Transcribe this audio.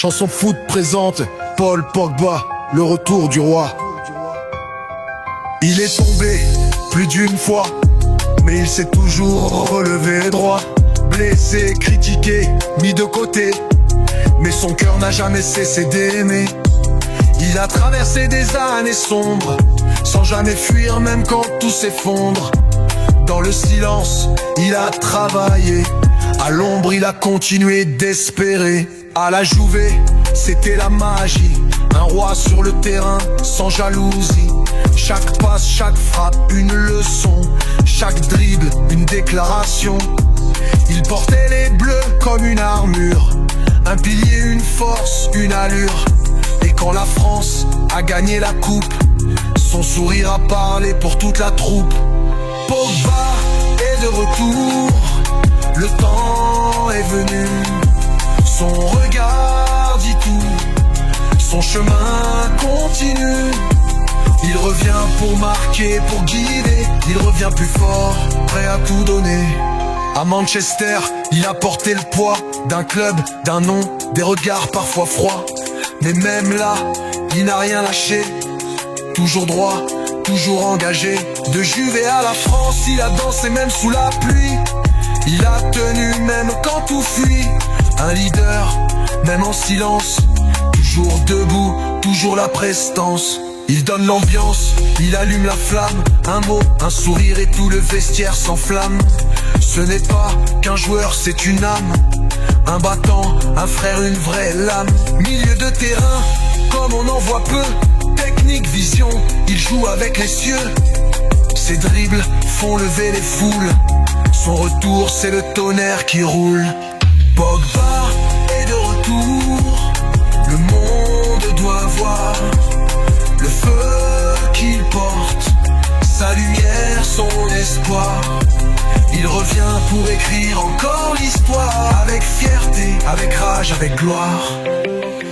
Chanson foot présente Paul Pogba, le retour du roi. Il est tombé plus d'une fois, mais il s'est toujours relevé droit. Blessé, critiqué, mis de côté, mais son cœur n'a jamais cessé d'aimer. Il a traversé des années sombres, sans jamais fuir même quand tout s'effondre. Dans le silence, il a travaillé, à l'ombre il a continué d'espérer. À la Juve, c'était la magie, un roi sur le terrain, sans jalousie. Chaque passe, chaque frappe, une leçon, chaque dribble, une déclaration. Il portait les bleus comme une armure, un pilier, une force, une allure. Et quand la France a gagné la coupe, son sourire a parlé pour toute la troupe. Pogba est de retour, le temps est venu. Son regard dit tout, son chemin continue. Il revient pour marquer, pour guider. Il revient plus fort, prêt à tout donner. À Manchester, il a porté le poids d'un club, d'un nom, des regards parfois froids. Mais même là, il n'a rien lâché. Toujours droit, toujours engagé. De Juve à la France, il a dansé même sous la pluie. Il a tenu même quand tout fuit. Un leader, même en silence. Toujours debout, toujours la prestance. Il donne l'ambiance, il allume la flamme. Un mot, un sourire et tout le vestiaire s'enflamme. Ce n'est pas qu'un joueur, c'est une âme. Un battant, un frère, une vraie lame. Milieu de terrain, comme on en voit peu. Technique, vision, il joue avec les cieux. Ses dribbles font lever les foules. Son retour, c'est le tonnerre qui roule. Pogba est de retour, le monde doit voir le feu qu'il porte, sa lumière, son espoir. Il revient pour écrire encore l'histoire, avec fierté, avec rage, avec gloire.